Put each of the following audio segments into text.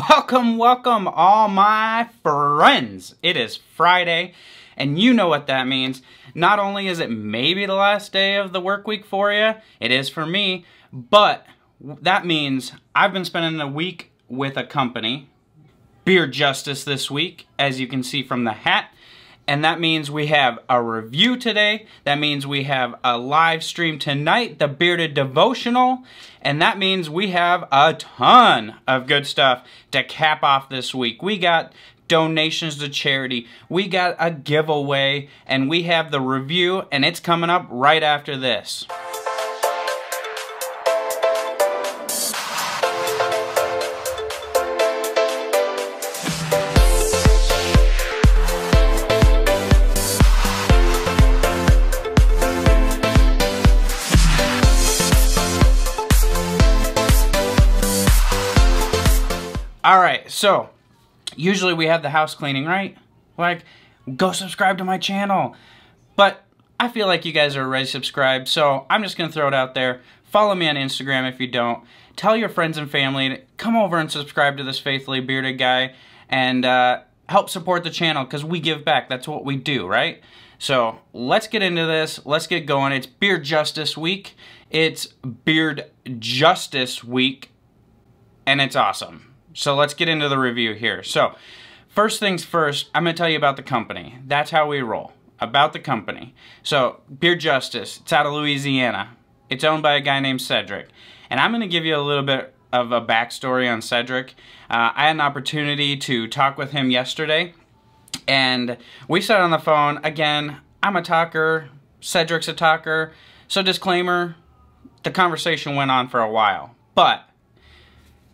Welcome all my friends. It is Friday, and you know what that means. Not only is it maybe the last day of the work week for you, it is for me, but that means I've been spending the week with a company, Beard Justice this week, as you can see from the hat. And that means we have a review today. That means we have a live stream tonight, the Bearded Devotional. And that means we have a ton of good stuff to cap off this week. We got donations to charity. We got a giveaway. And we have the review. And it's coming up right after this. Alright, so, usually we have the house cleaning, right? Like, go subscribe to my channel. But I feel like you guys are already subscribed, so I'm just going to throw it out there. Follow me on Instagram if you don't. Tell your friends and family to come over and subscribe to this faithfully bearded guy. And help support the channel, because we give back. That's what we do, right? So, let's get into this. Let's get going. It's Beard Justice Week. It's Beard Justice Week. And it's awesome. So let's get into the review here. So, first things first, I'm going to tell you about the company. That's how we roll. About the company. So, Beard Justice, it's out of Louisiana. It's owned by a guy named Cedric. And I'm going to give you a little bit of a backstory on Cedric. I had an opportunity to talk with him yesterday. And we sat on the phone. Again, I'm a talker. Cedric's a talker. So, disclaimer, the conversation went on for a while. But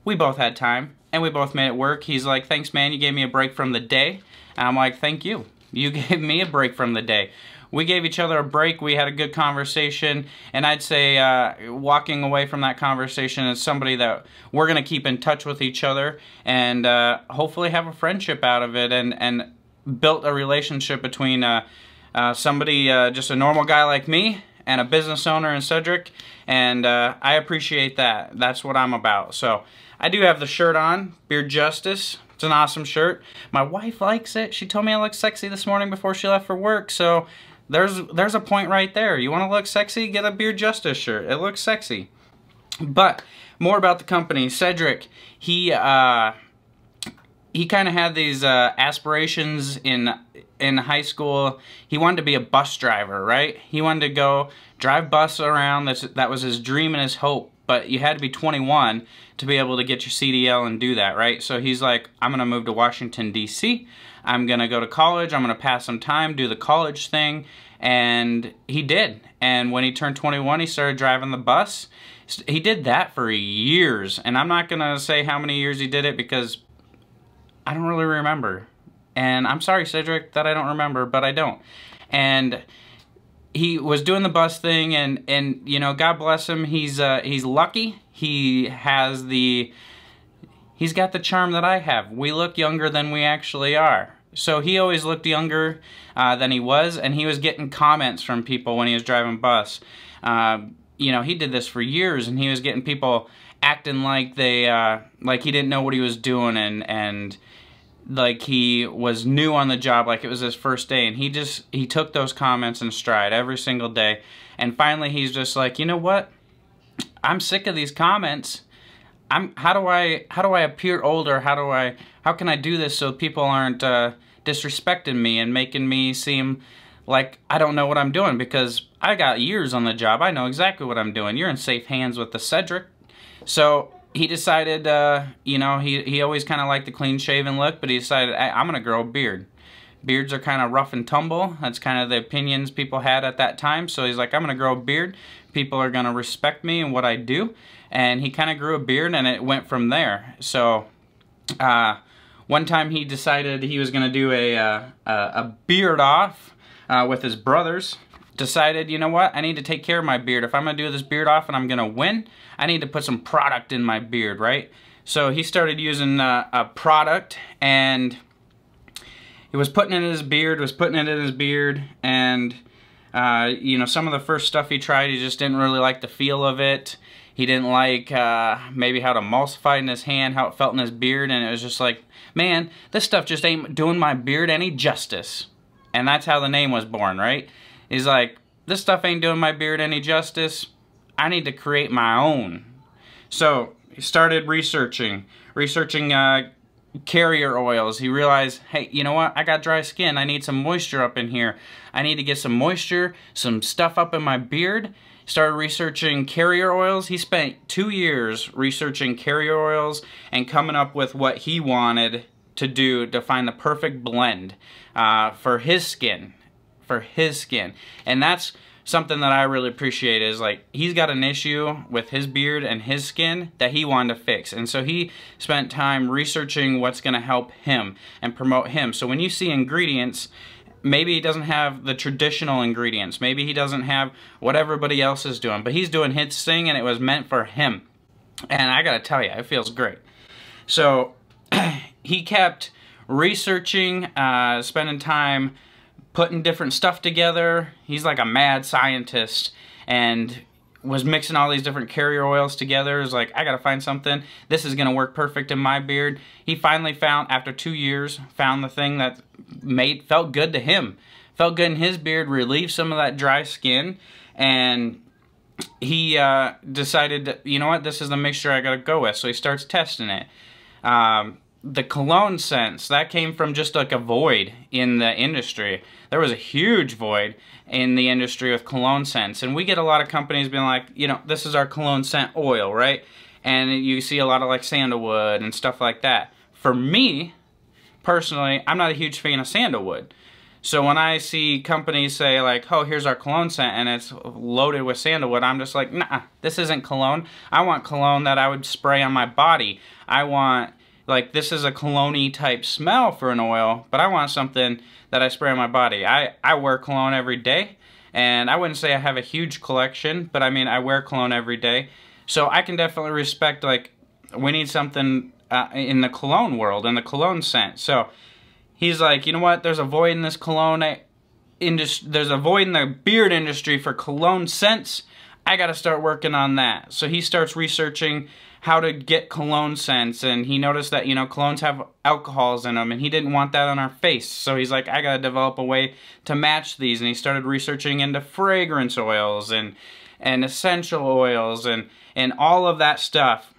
we both had time. And we both made it work. He's like, thanks, man. You gave me a break from the day. And I'm like, thank you. You gave me a break from the day. We gave each other a break. We had a good conversation. And I'd say walking away from that conversation is somebody that we're going to keep in touch with each other and hopefully have a friendship out of it and built a relationship between somebody, just a normal guy like me, and a business owner in Cedric. And I appreciate that. That's what I'm about. So I do have the shirt on, Beard Justice. It's an awesome shirt. My wife likes it. She told me I looked sexy this morning before she left for work, so there's a point right there. You want to look sexy? Get a Beard Justice shirt. It looks sexy. But more about the company. Cedric, he kind of had these aspirations in high school. He wanted to be a bus driver, right? He wanted to go drive bus around. That was his dream and his hope. But you had to be 21 to be able to get your CDL and do that, right? So he's like, I'm going to move to Washington, D.C. I'm going to go to college. I'm going to pass some time, do the college thing. And he did. And when he turned 21, he started driving the bus. He did that for years. And I'm not going to say how many years he did it because I don't really remember. And I'm sorry, Cedric, that I don't remember, but I don't. And he was doing the bus thing, and you know, God bless him. He's lucky. He's got the charm that I have. We look younger than we actually are. So he always looked younger than he was, and he was getting comments from people when he was driving bus. You know, he did this for years, and he was getting people acting like like he didn't know what he was doing, and like he was new on the job, like it was his first day, and he took those comments in stride every single day. And finally he's just like, you know what, I'm sick of these comments. How do I appear older? How can I do this so people aren't disrespecting me and making me seem like I don't know what I'm doing? Because I got years on the job. I know exactly what I'm doing. You're in safe hands with the Cedric. So he decided, you know, he always kind of liked the clean-shaven look, but he decided, I'm going to grow a beard. Beards are kind of rough and tumble. That's kind of the opinions people had at that time. So he's like, I'm going to grow a beard. People are going to respect me and what I do. And he kind of grew a beard, and it went from there. So one time he decided he was going to do a beard off with his brothers. Decided, you know what, I need to take care of my beard. If I'm going to do this beard off and I'm going to win, I need to put some product in my beard, right? So he started using a product, and he was putting it in his beard, and you know, some of the first stuff he tried, he just didn't really like the feel of it. He didn't like maybe how to emulsify in his hand, how it felt in his beard, and it was just like, man, this stuff just ain't doing my beard any justice. And that's how the name was born, right? He's like, this stuff ain't doing my beard any justice. I need to create my own. So he started researching carrier oils. He realized, hey, you know what? I got dry skin. I need some moisture up in here. I need to get some moisture, some stuff up in my beard. Started researching carrier oils. He spent 2 years researching carrier oils and coming up with what he wanted to do to find the perfect blend for his skin. And that's something that I really appreciate, is like, he's got an issue with his beard and his skin that he wanted to fix. And so he spent time researching what's going to help him and promote him. So when you see ingredients, maybe he doesn't have the traditional ingredients. Maybe he doesn't have what everybody else is doing. But he's doing his thing, and it was meant for him. And I got to tell you, it feels great. So he kept researching, spending time putting different stuff together. He's like a mad scientist, and was mixing all these different carrier oils together. It's like, I gotta find something. This is gonna work perfect in my beard. He finally found, after 2 years, found the thing that felt good to him. Felt good in his beard, relieved some of that dry skin, and he decided that, you know what, this is the mixture I gotta go with. So he starts testing it. The cologne scents, that came from just like a void in the industry. There was a huge void in the industry with cologne scents. And we get a lot of companies being like, you know, this is our cologne scent oil, right? And you see a lot of like sandalwood and stuff like that. For me, personally, I'm not a huge fan of sandalwood. So when I see companies say like, oh, here's our cologne scent and it's loaded with sandalwood, I'm just like, nah, this isn't cologne. I want cologne that I would spray on my body. I want, like, this is a cologne-y type smell for an oil, but I want something that I spray on my body. I wear cologne every day, and I wouldn't say I have a huge collection, but I mean, I wear cologne every day. So I can definitely respect, like, we need something in the cologne world, in the cologne scent. So he's like, you know what, there's a void in this cologne industry, there's a void in the beard industry for cologne scents. I gotta start working on that. So he starts researching how to get cologne scents, and he noticed that, you know, colognes have alcohols in them, and he didn't want that on our face. So he's like, I gotta develop a way to match these, and he started researching into fragrance oils and essential oils and all of that stuff.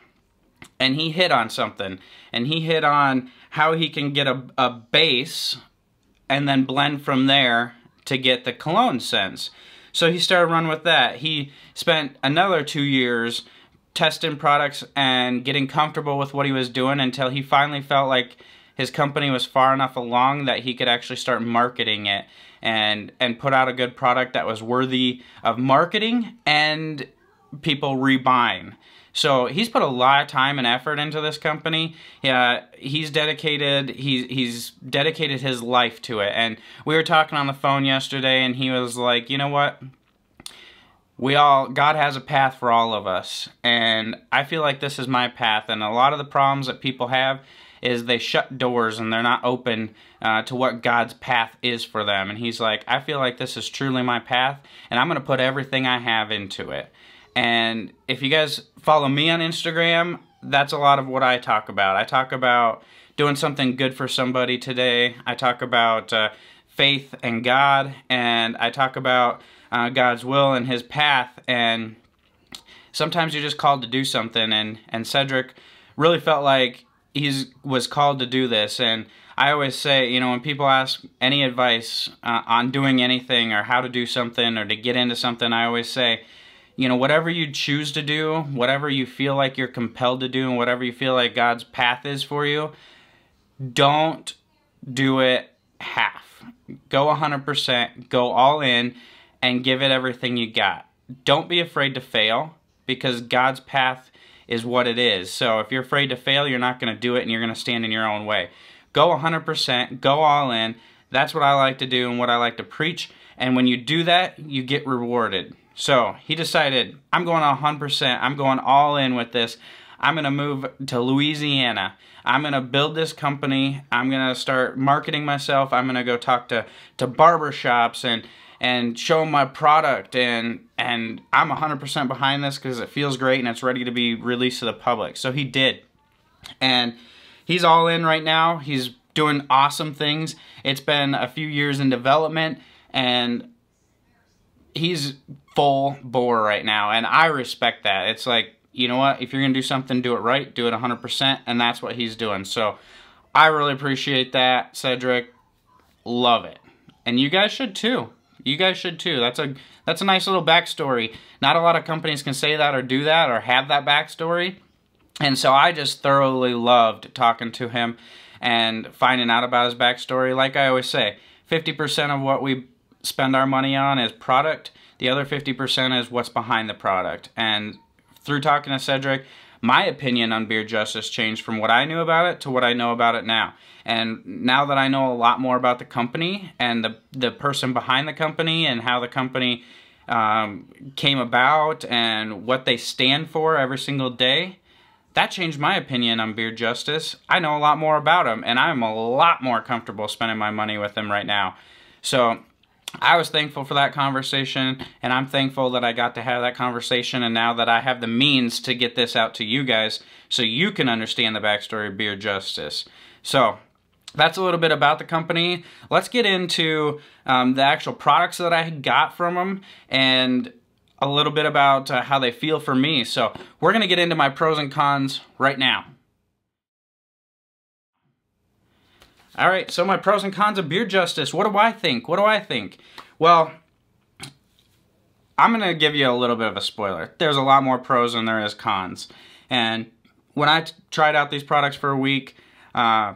And he hit on something, and he hit on how he can get a base and then blend from there to get the cologne scents. So he started running with that. He spent another 2 years testing products and getting comfortable with what he was doing until he finally felt like his company was far enough along that he could actually start marketing it and put out a good product that was worthy of marketing and people rebuying. So he's put a lot of time and effort into this company. He's dedicated his life to it. And we were talking on the phone yesterday, and he was like, you know what? God has a path for all of us, and I feel like this is my path. And a lot of the problems that people have is they shut doors and they're not open to what God's path is for them. And he's like, I feel like this is truly my path, and I'm going to put everything I have into it. And if you guys follow me on Instagram, that's a lot of what I talk about. I talk about doing something good for somebody today. I talk about faith and God, and I talk about God's will and His path. And sometimes you're just called to do something, and Cedric really felt like he was called to do this. And I always say, you know, when people ask any advice on doing anything or how to do something or to get into something, I always say, you know, whatever you choose to do, whatever you feel like you're compelled to do, and whatever you feel like God's path is for you, don't do it half. Go 100%, go all in, and give it everything you got. Don't be afraid to fail, because God's path is what it is. So if you're afraid to fail, you're not going to do it, and you're going to stand in your own way. Go 100%, go all in. That's what I like to do and what I like to preach. And when you do that, you get rewarded. So he decided, I'm going 100%, I'm going all in with this. I'm going to move to Louisiana. I'm going to build this company. I'm going to start marketing myself. I'm going to go talk to barber shops and show him my product, and I'm 100% behind this because it feels great and it's ready to be released to the public. So he did, and he's all in right now. He's doing awesome things. It's been a few years in development, and he's full bore right now, and I respect that. It's like, you know what, if you're gonna do something, do it right, do it 100%, and that's what he's doing. So I really appreciate that, Cedric. Love it. And you guys should too. You guys should too. That's a nice little backstory. Not a lot of companies can say that or do that or have that backstory. And so I just thoroughly loved talking to him and finding out about his backstory. Like I always say, 50% of what we spend our money on is product. The other 50% is what's behind the product. And through talking to Cedric, my opinion on Beard Justice changed from what I knew about it to what I know about it now. And now that I know a lot more about the company and the person behind the company and how the company came about and what they stand for every single day, that changed my opinion on Beard Justice. I know a lot more about him, and I'm a lot more comfortable spending my money with him right now. So I was thankful for that conversation, and I'm thankful that I got to have that conversation, and now that I have the means to get this out to you guys so you can understand the backstory of Beard Justice. So that's a little bit about the company. Let's get into the actual products that I got from them and a little bit about how they feel for me. So we're going to get into my pros and cons right now. All right, so my pros and cons of Beard Justice. What do I think? What do I think? Well, I'm going to give you a little bit of a spoiler. There's a lot more pros than there is cons. And when I tried out these products for a week, I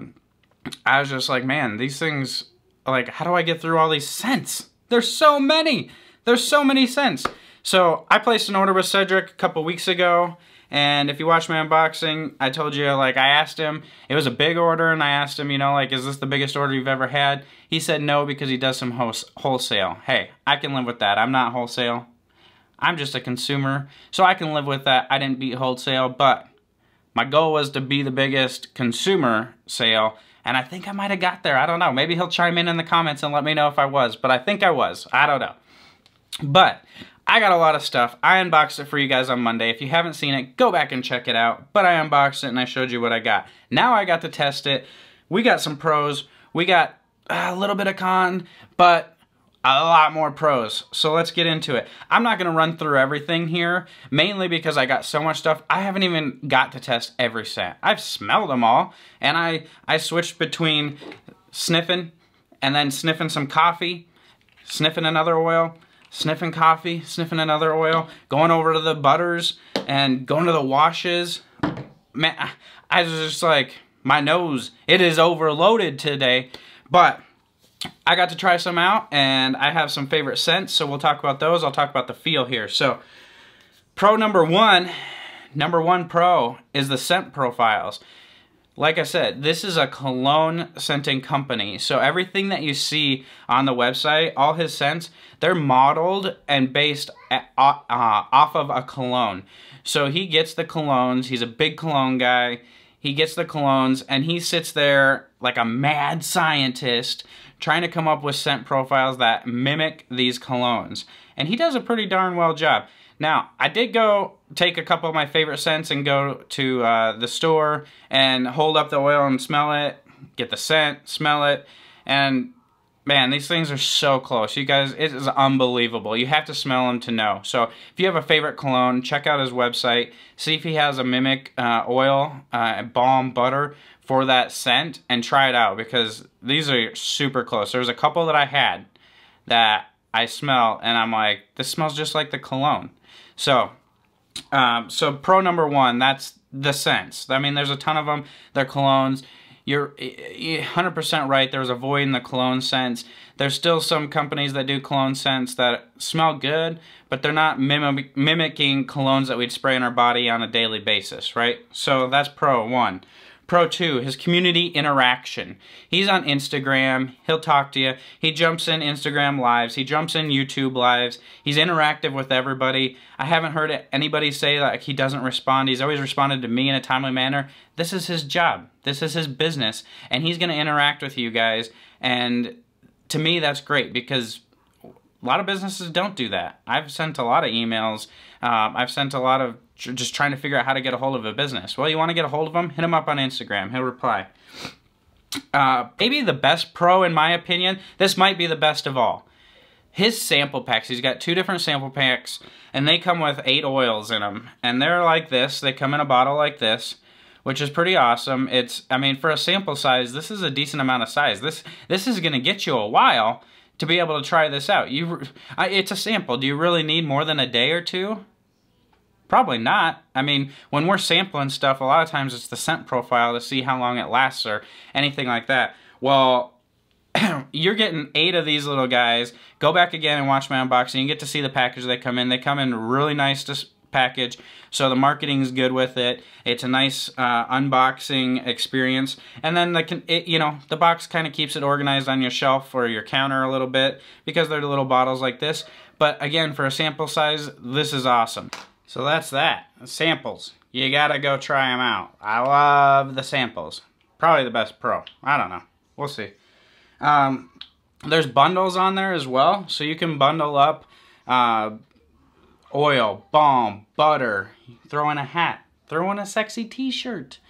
was just like, man, these things, like, how do I get through all these scents? There's so many. There's so many scents. So I placed an order with Cedric a couple weeks ago, and if you watch my unboxing, I told you, like, I asked him, it was a big order, and I asked him, you know, like, is this the biggest order you've ever had? He said no, because he does some wholesale. Hey, I can live with that. I'm not wholesale. I'm just a consumer, so I can live with that. I didn't beat wholesale, but my goal was to be the biggest consumer sale, and I think I might have got there. I don't know. Maybe he'll chime in the comments and let me know if I was, but I think I was. I don't know. But I got a lot of stuff. I unboxed it for you guys on Monday. If you haven't seen it, go back and check it out. But I unboxed it and I showed you what I got. Now I got to test it. We got some pros. We got a little bit of con, but a lot more pros. So let's get into it. I'm not going to run through everything here, mainly because I got so much stuff. I haven't even got to test every scent. I've smelled them all, and I switched between sniffing and then sniffing some coffee, sniffing another oil, sniffing coffee, sniffing another oil, going over to the butters and going to the washes. Man, I was just like, my nose, it is overloaded today. But I got to try some out, and I have some favorite scents, so we'll talk about those. I'll talk about the feel here. So pro number one pro is the scent profiles. Like I said, this is a cologne scenting company. So everything that you see on the website, all his scents, they're modeled and based off of a cologne. So he gets the colognes. He's a big cologne guy. He gets the colognes, and he sits there like a mad scientist trying to come up with scent profiles that mimic these colognes. And he does a pretty darn well job. Now, I did go take a couple of my favorite scents and go to the store and hold up the oil and smell it, get the scent, smell it, and man, these things are so close. You guys, it is unbelievable. You have to smell them to know. So if you have a favorite cologne, check out his website, see if he has a mimic oil, balm, butter for that scent, and try it out, because these are super close. There's a couple that I had that I smell, and I'm like, this smells just like the cologne. So, so pro number one, that's the scents. I mean, there's a ton of them. They're colognes. You're 100% right. There's a void in the cologne scents. There's still some companies that do cologne scents that smell good, but they're not mimicking colognes that we'd spray in our body on a daily basis, right? So that's pro one. Pro two, his community interaction. He's on Instagram. He'll talk to you. He jumps in Instagram lives. He jumps in YouTube lives. He's interactive with everybody. I haven't heard anybody say like he doesn't respond. He's always responded to me in a timely manner. This is his job. This is his business. And he's going to interact with you guys. And to me, that's great, because A lot of businesses don't do that. I've sent a lot of emails. I've sent a lot of just trying to figure out how to get a hold of a business. Well, you want to get a hold of him? Hit him up on Instagram. He'll reply. Maybe the best pro, in my opinion, this might be the best of all. His sample packs, he's got 2 different sample packs, and they come with 8 oils in them. And they're like this. They come in a bottle like this, which is pretty awesome. I mean, for a sample size, this is a decent amount of size. This is going to get you a while to be able to try this out. It's a sample. Do you really need more than a day or 2? Probably not. I mean, when we're sampling stuff, a lot of times it's the scent profile to see how long it lasts or anything like that. Well, you're getting 8 of these little guys. Go back again and watch my unboxing. You get to see the package they come in. They come in really nice package, so the marketing is good with it. It's a nice unboxing experience, and then the box kind of keeps it organized on your shelf or your counter a little bit because they're little bottles like this. But again, for a sample size, this is awesome. So that's that. Samples. You gotta go try them out. I love the samples. Probably the best pro. I don't know. We'll see. There's bundles on there as well, so you can bundle up oil, balm, butter, throw in a hat, throw in a sexy t-shirt.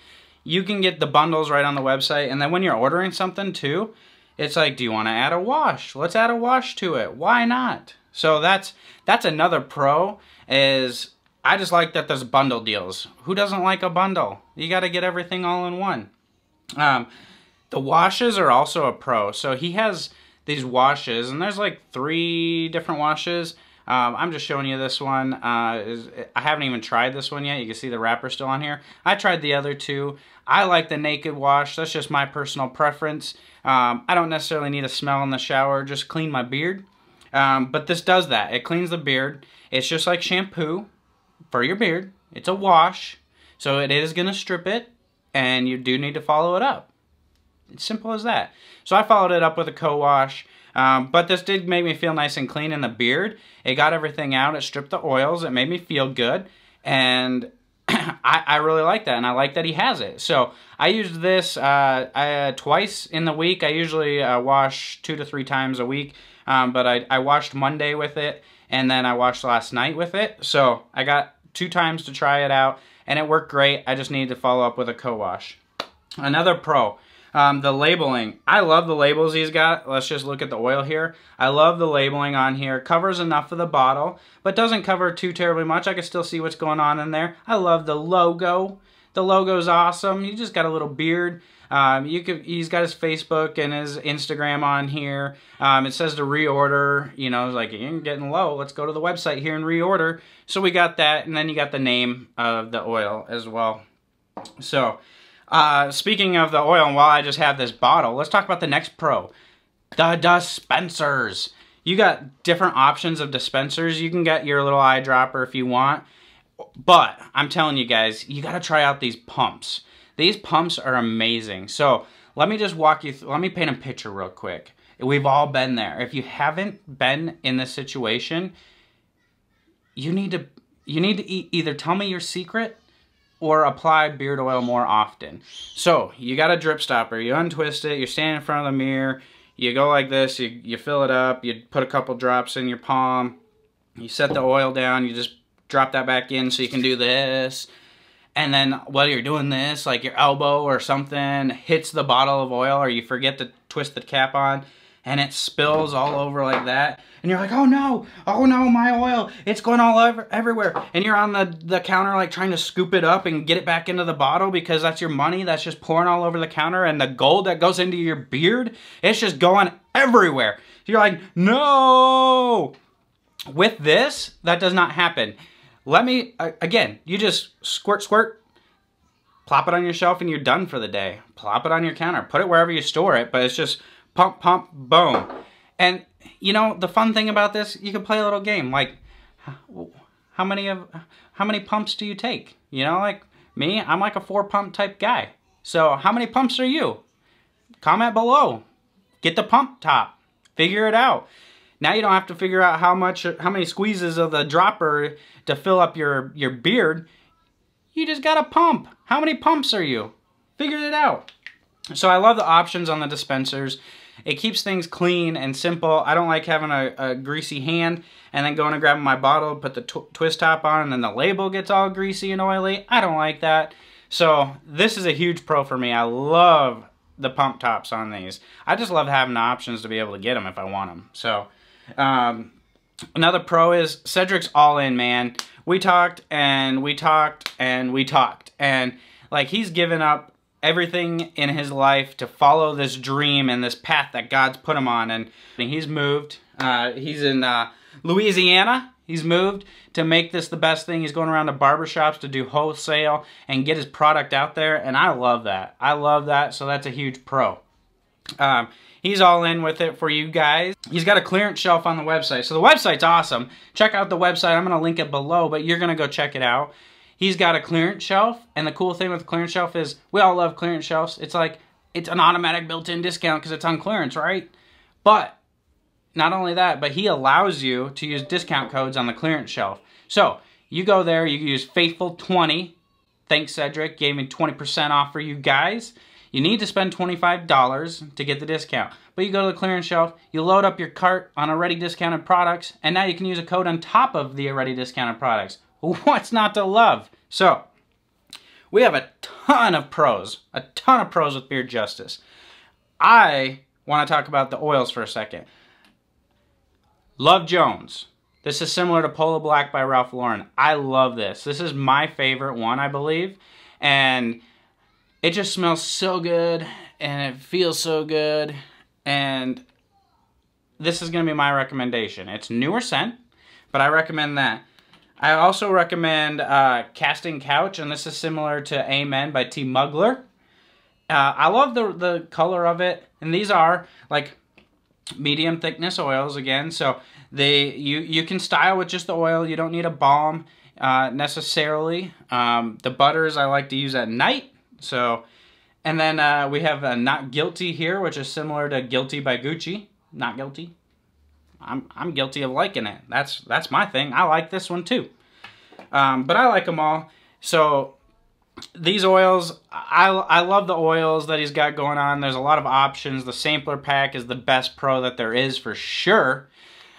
You can get the bundles right on the website, and then when you're ordering something too, it's like, do you want to add a wash? Let's add a wash to it. Why not? So that's another pro, is I just like that there's bundle deals. Who doesn't like a bundle? You got to get everything all in one. The washes are also a pro. So he has these washes, and there's like 3 different washes. I'm just showing you this one. I haven't even tried this one yet. You can see the wrapper still on here. I tried the other 2. I like the naked wash. That's just my personal preference. I don't necessarily need a smell in the shower. Just clean my beard. But this does that. It cleans the beard. It's just like shampoo for your beard. It's a wash. So it is going to strip it, and you do need to follow it up. It's simple as that. So I followed it up with a co-wash. But this did make me feel nice and clean in the beard. It got everything out. It stripped the oils. It made me feel good. And I really like that. And I like that he has it. So I used this twice in the week. I usually wash 2 to 3 times a week. But I washed Monday with it. And then I washed last night with it. So I got 2 times to try it out. And it worked great. I just needed to follow up with a co-wash. Another pro. The labeling. I love the labels he's got. Let's just look at the oil here. I love the labeling on here. Covers enough of the bottle, but doesn't cover too terribly much. I can still see what's going on in there. I love the logo. The logo's awesome. He just got a little beard. He's got his Facebook and his Instagram on here. It says to reorder. You know, like, you're getting low. Let's go to the website here and reorder. So we got that, and then you got the name of the oil as well. So speaking of the oil, and while I just have this bottle, let's talk about the next pro. The dispensers. You got different options of dispensers. You can get your little eyedropper if you want. But I'm telling you guys, you got to try out these pumps. These pumps are amazing. So let me just walk you through. Let me paint a picture real quick. We've all been there. If you haven't been in this situation, you need to either tell me your secret or apply beard oil more often. So you got a drip stopper. You untwist it. You're standing in front of the mirror. You go like this. You fill it up. You put a couple drops in your palm. You set the oil down. You just drop that back in so you can do this. And then while you're doing this, like your elbow or something hits the bottle of oil, or you forget to twist the cap on, and it spills all over like that. And you're like, oh no, my oil, it's going all over everywhere. And you're on the counter like trying to scoop it up and get it back into the bottle because that's your money that's just pouring all over the counter, and the gold that goes into your beard, it's just going everywhere. You're like, no. With this, that does not happen. Let me, again, you just squirt, squirt, plop it on your shelf, and you're done for the day. Plop it on your counter. Put it wherever you store it, but it's just pump, pump, boom. And, you know, the fun thing about this, you can play a little game. Like, how many pumps do you take? You know, like me, I'm like a 4-pump type guy. So how many pumps are you? Comment below. Get the pump top. Figure it out. Now you don't have to figure out how many squeezes of the dropper to fill up your beard. You just got a pump. How many pumps are you? Figure it out. So I love the options on the dispensers. it keeps things clean and simple. I don't like having a greasy hand and then going and grabbing my bottle, put the twist top on, and then the label gets all greasy and oily. I don't like that. So this is a huge pro for me. I love the pump tops on these. I just love having the options to be able to get them if I want them. So another pro is Cedric's all in, man. We talked and we talked and we talked, and like, he's given up everything in his life to follow this dream and this path that God's put him on. And he's moved. He's in Louisiana. He's moved to make this the best thing. He's going around to barbershops to do wholesale and get his product out there. And I love that. I love that. So that's a huge pro. He's all in with it for you guys. He's got a clearance shelf on the website. So the website's awesome. Check out the website. I'm going to link it below, but you're going to go check it out. He's got a clearance shelf, and the cool thing with the clearance shelf is we all love clearance shelves. It's like, it's an automatic built-in discount because it's on clearance, right? But not only that, but he allows you to use discount codes on the clearance shelf. So you go there, you use Faithful20. Thanks, Cedric. Gave me 20% off for you guys. You need to spend $25 to get the discount. But you go to the clearance shelf, you load up your cart on already discounted products, and now you can use a code on top of the already discounted products. What's not to love? So, we have a ton of pros with Beard Justice. I want to talk about the oils for a second. Love Jones. This is similar to Polo Black by Ralph Lauren. I love this. This is my favorite one, I believe. And it just smells so good, and it feels so good. And this is going to be my recommendation. It's newer scent, but I recommend that. I also recommend Casting Couch, and this is similar to Amen by T. Mugler. I love the color of it, and these are like medium thickness oils again, so you can style with just the oil. You don't need a balm necessarily. The butters I like to use at night. So, and then we have Not Guilty here, which is similar to Guilty by Gucci. Not Guilty. I'm guilty of liking it. That's my thing. I like this one too. But I like them all. So these oils, I love the oils that he's got going on. There's a lot of options. The sampler pack is the best pro that there is for sure.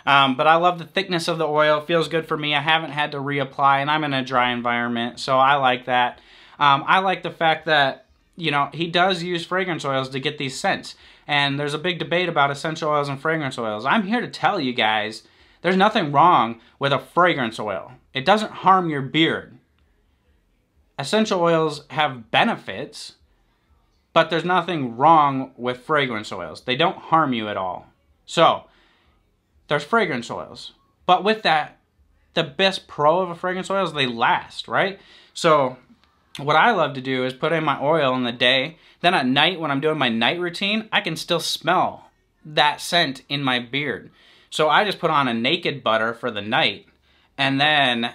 But I love the thickness of the oil. It feels good for me. I haven't had to reapply, and I'm in a dry environment, so I like that. I like the fact that, you know, he does use fragrance oils to get these scents. And there's a big debate about essential oils and fragrance oils. I'm here to tell you guys, there's nothing wrong with a fragrance oil. It doesn't harm your beard. Essential oils have benefits, but there's nothing wrong with fragrance oils. They don't harm you at all. So, there's fragrance oils. But with that, the best pro of a fragrance oil is they last, right? So, what I love to do is put in my oil in the day. Then at night, when I'm doing my night routine, I can still smell that scent in my beard. So I just put on a naked butter for the night. And then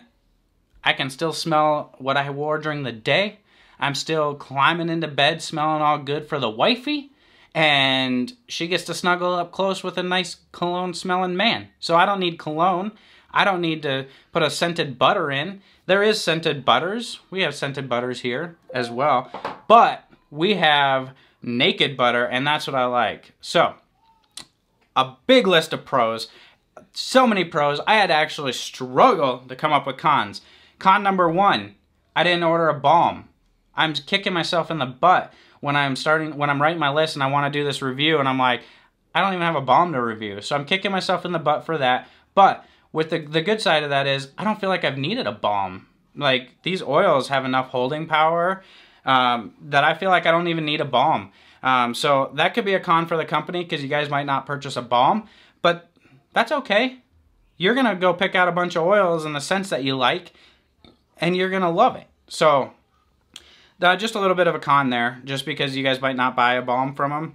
I can still smell what I wore during the day. I'm still climbing into bed smelling all good for the wifey. And she gets to snuggle up close with a nice cologne smelling man. So I don't need cologne. I don't need to put a scented butter in. There is scented butters. We have scented butters here as well. But we have naked butter, and that's what I like. So, a big list of pros. So many pros. I had to actually struggle to come up with cons. Con number one, I didn't order a balm. I'm kicking myself in the butt when I'm writing my list and I want to do this review, and I'm like, I don't even have a balm to review. So I'm kicking myself in the butt for that. But with the good side of that is, I don't feel like I've needed a balm. Like, these oils have enough holding power that I feel like I don't even need a balm. So that could be a con for the company because you guys might not purchase a balm, but that's okay. You're going to go pick out a bunch of oils in the scents that you like, and you're going to love it. So just a little bit of a con there, just because you guys might not buy a balm from him.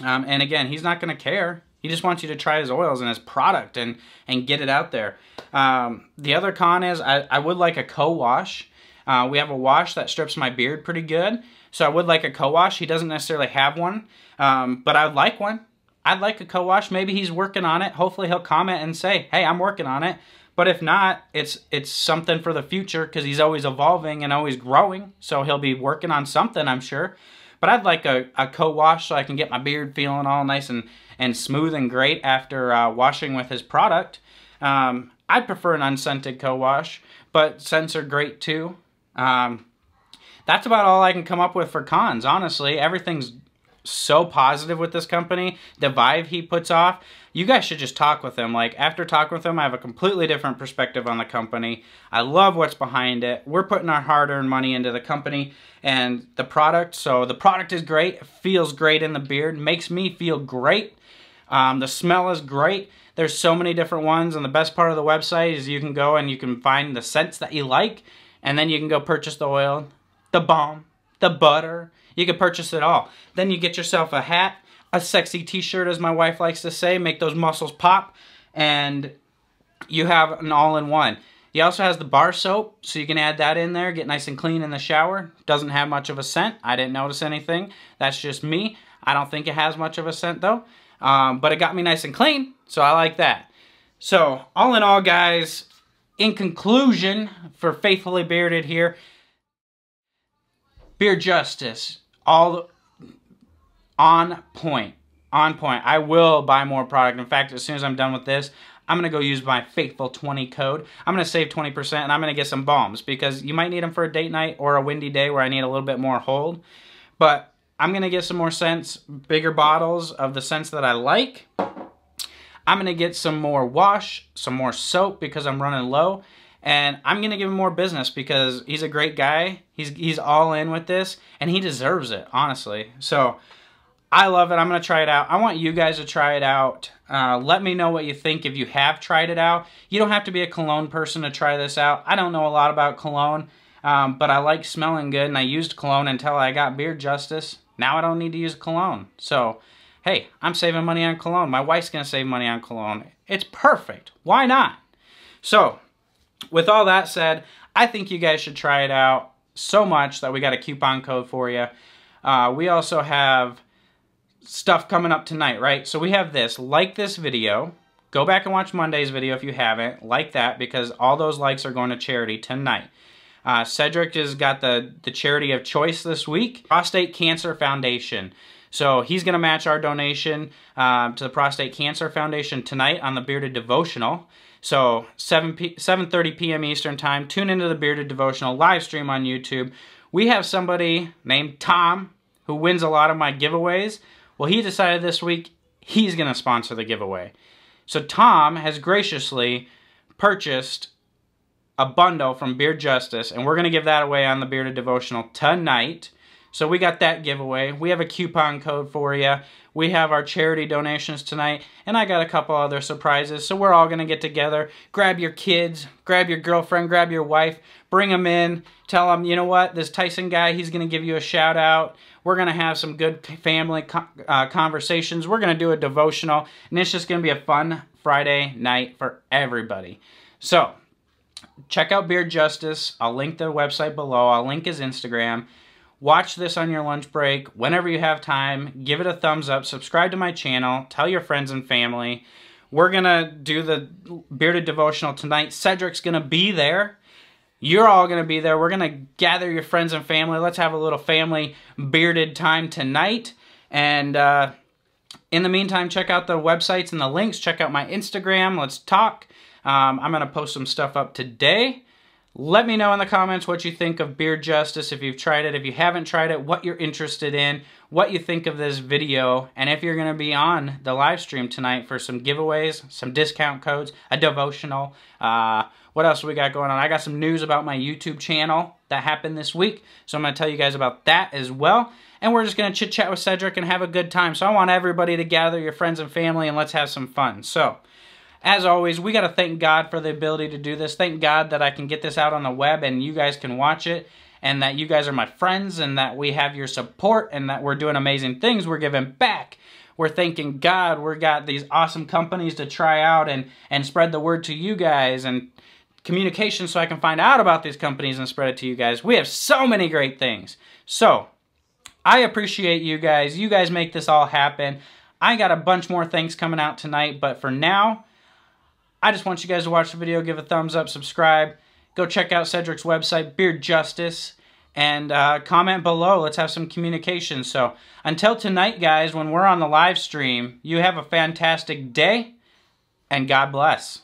And again, he's not going to care. He just wants you to try his oils and his product and get it out there. The other con is I would like a co-wash. We have a wash that strips my beard pretty good. So I would like a co-wash. He doesn't necessarily have one, but I would like one. I'd like a co-wash. Maybe he's working on it. Hopefully he'll comment and say, hey, I'm working on it. But if not, it's something for the future because he's always evolving and always growing. So he'll be working on something, I'm sure. But I'd like a co-wash so I can get my beard feeling all nice and smooth and great after washing with his product. I'd prefer an unscented co-wash, but scents are great too. That's about all I can come up with for cons, honestly. Everything's so positive with this company. The vibe he puts off. You guys should just talk with him. Like, after talking with him, I have a completely different perspective on the company. I love what's behind it. We're putting our hard-earned money into the company and the product. So the product is great. It feels great in the beard. Makes me feel great. The smell is great. There's so many different ones, and the best part of the website is you can go and you can find the scents that you like, and then you can go purchase the oil, the balm, the butter. You can purchase it all. Then you get yourself a hat, a sexy t-shirt, as my wife likes to say, make those muscles pop, and you have an all-in-one. He also has the bar soap, so you can add that in there, get nice and clean in the shower. Doesn't have much of a scent. I didn't notice anything. That's just me. I don't think it has much of a scent, though. But it got me nice and clean, so I like that. So, all in all, guys, in conclusion, for Faithfully Bearded here, Beard Justice, all on point. On point. I will buy more product. In fact, as soon as I'm done with this, I'm going to go use my Faithful 20 code. I'm going to save 20%, and I'm going to get some balms, because you might need them for a date night or a windy day where I need a little bit more hold. But I'm going to get some more scents, bigger bottles of the scents that I like. I'm going to get some more wash, some more soap, because I'm running low. And I'm going to give him more business because he's a great guy. He's all in with this, and he deserves it, honestly. So I love it. I'm going to try it out. I want you guys to try it out. Let me know what you think if you have tried it out. You don't have to be a cologne person to try this out. I don't know a lot about cologne, but I like smelling good, and I used cologne until I got Beard Justice. Now I don't need to use cologne. So, hey, I'm saving money on cologne. My wife's going to save money on cologne. It's perfect. Why not? So, with all that said, I think you guys should try it out so much that we got a coupon code for you. We also have stuff coming up tonight, right? So we have this. Like this video. Go back and watch Monday's video if you haven't. Like that, because all those likes are going to charity tonight. Cedric has got the charity of choice this week, Prostate Cancer Foundation. So he's going to match our donation to the Prostate Cancer Foundation tonight on the Bearded Devotional. So 7:30 p.m. Eastern Time. Tune into the Bearded Devotional live stream on YouTube. We have somebody named Tom who wins a lot of my giveaways. Well, he decided this week he's going to sponsor the giveaway. So Tom has graciously purchased a bundle from Beard Justice, and we're going to give that away on the Bearded Devotional tonight. So we got that giveaway. We have a coupon code for you. We have our charity donations tonight, and I got a couple other surprises. So we're all going to get together. Grab your kids, grab your girlfriend, grab your wife, bring them in, tell them, you know what, this Tyson guy, he's going to give you a shout out. We're going to have some good family conversations. We're going to do a devotional, and it's just going to be a fun Friday night for everybody. So check out Beard Justice. I'll link the website below. I'll link his Instagram. Watch this on your lunch break. Whenever you have time, give it a thumbs up. Subscribe to my channel. Tell your friends and family. We're going to do the Bearded Devotional tonight. Cedric's going to be there. You're all going to be there. We're going to gather your friends and family. Let's have a little family bearded time tonight. And in the meantime, check out the websites and the links. Check out my Instagram. Let's talk. I'm going to post some stuff up today. Let me know in the comments what you think of Beard Justice, if you've tried it, if you haven't tried it, what you're interested in, what you think of this video, and if you're going to be on the live stream tonight for some giveaways, some discount codes, a devotional. What else we got going on? I got some news about my YouTube channel that happened this week, so I'm going to tell you guys about that as well. And we're just going to chit-chat with Cedric and have a good time. So I want everybody to gather your friends and family, and let's have some fun. So as always, we got to thank God for the ability to do this. Thank God that I can get this out on the web and you guys can watch it, and that you guys are my friends, and that we have your support, and that we're doing amazing things. We're giving back. We're thanking God. We've got these awesome companies to try out and spread the word to you guys, and communication so I can find out about these companies and spread it to you guys. We have so many great things. So I appreciate you guys. You guys make this all happen. I got a bunch more things coming out tonight, but for now, I just want you guys to watch the video, give a thumbs up, subscribe. Go check out Cedric's website, Beard Justice. and comment below. Let's have some communication. So until tonight, guys, when we're on the live stream, you have a fantastic day, and God bless.